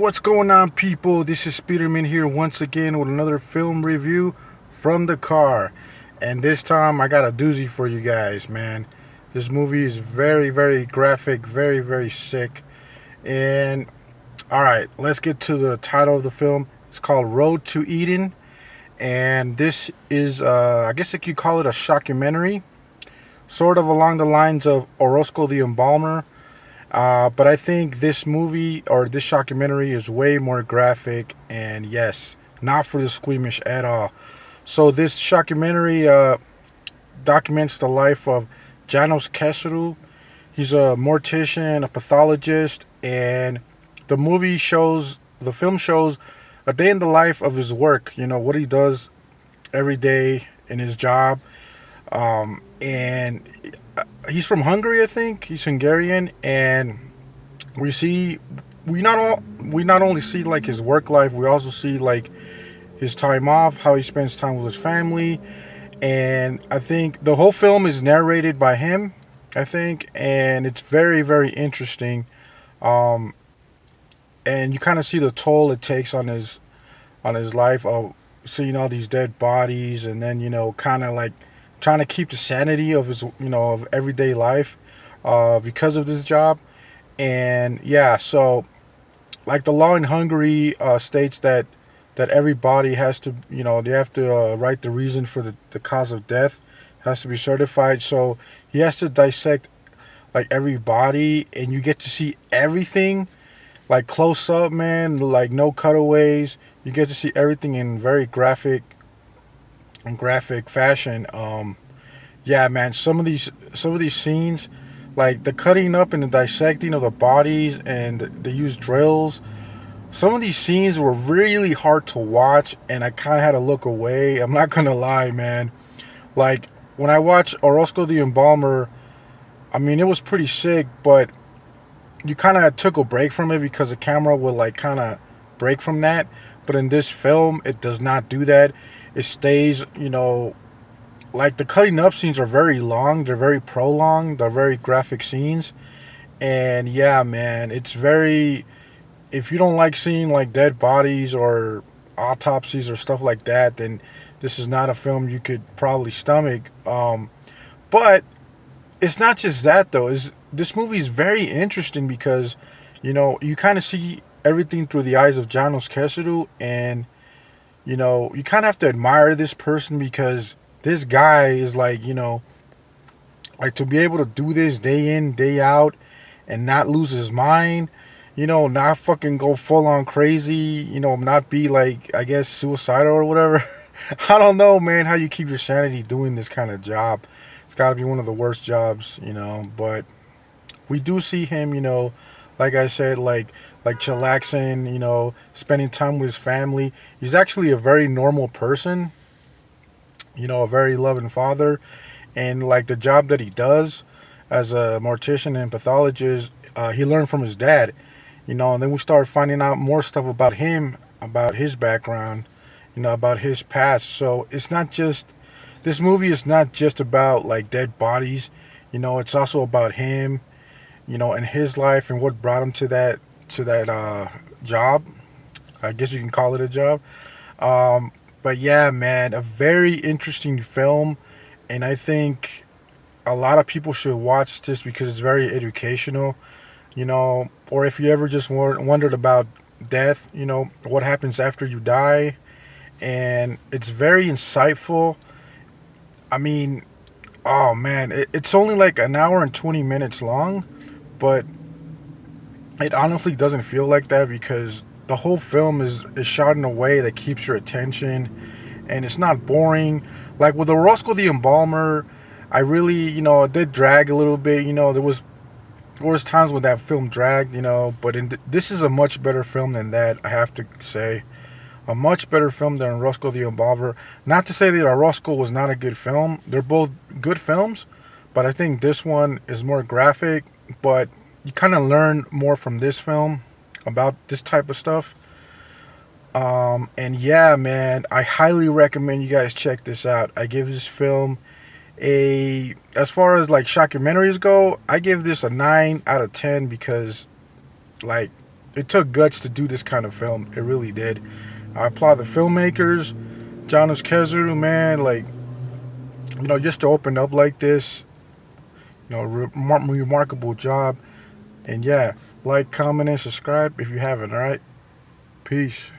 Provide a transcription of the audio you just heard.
What's going on, people? This is Peterman here once again with another film review from the car. And this time I got a doozy for you guys, man. This movie is very, very graphic, very, very sick. And alright, let's get to the title of the film. It's called Road to Eden. And this is, I guess you could call it a shockumentary, sort of along the lines of Orozco the Embalmer. But I think this movie or this documentary is way more graphic and, yes, not for the squeamish at all. So this documentary documents the life of Janos Kesru. He's a mortician, a pathologist, and the film shows a day in the life of his work. You know what he does every day in his job. And he's from Hungary, I think. He's Hungarian, and we not only see like his work life, we also see like his time off, how he spends time with his family. And I think the whole film is narrated by him, I think, and it's very, very interesting. Um, and you kind of see the toll it takes on his life of seeing all these dead bodies, and then kind of like trying to keep the sanity of his of everyday life because of this job. And yeah, so like the law in Hungary states that everybody has to, they have to write the reason for the cause of death, has to be certified. So he has to dissect like every body, and you get to see everything like close up, man, like no cutaways. You get to see everything in very graphic fashion. Yeah, man, some of these scenes, like the cutting up and the dissecting of the bodies, and they use drills. Some of these scenes were really hard to watch, and I kind of had to look away. I'm not gonna lie, man. Like when I watched Orozco the Embalmer, I mean, it was pretty sick, but you kind of took a break from it because the camera will like kind of break from that. But in this film, it does not do that. It stays, like the cutting up scenes are very long. They're very prolonged. They're very graphic scenes. And yeah, man, it's very, if you don't like seeing like dead bodies or autopsies or stuff like that, then this is not a film you could probably stomach. But it's not just that though. Is this movie is very interesting because, you kind of see everything through the eyes of Janos Kesuru, and you kind of have to admire this person because this guy is like, like to be able to do this day in, day out and not lose his mind, not fucking go full on crazy, not be like, I guess, suicidal or whatever. I don't know, man, how you keep your sanity doing this kind of job. It's got to be one of the worst jobs, but we do see him, like I said, like chillaxing, spending time with his family. He's actually a very normal person, a very loving father. And like the job that he does as a mortician and pathologist, he learned from his dad, and then we started finding out more stuff about him, about his background, about his past. So it's not just, this movie is not just about like dead bodies, it's also about him, and his life and what brought him to that job. I guess you can call it a job. But yeah, man, a very interesting film, and I think a lot of people should watch this because it's very educational. Or if you ever just wondered about death, what happens after you die, and it's very insightful. I mean, oh man, it's only like an hour and 20 minutes long, but it honestly doesn't feel like that because the whole film is shot in a way that keeps your attention, and it's not boring. Like with the Roscoe the Embalmer, I really, it did drag a little bit. There was times when that film dragged, but this is a much better film than that, I have to say. A much better film than Roscoe the Embalmer. Not to say that Roscoe was not a good film. They're both good films, but I think this one is more graphic, but you kind of learn more from this film about this type of stuff. And yeah, man, I highly recommend you guys check this out. I give this film as far as like shockumentaries go, I give this a 9 out of 10 because like it took guts to do this kind of film. It really did. I applaud the filmmakers, Janusz Kezuru, man. Like, just to open up like this, remarkable job. And yeah, like, comment, and subscribe if you haven't. All right, peace.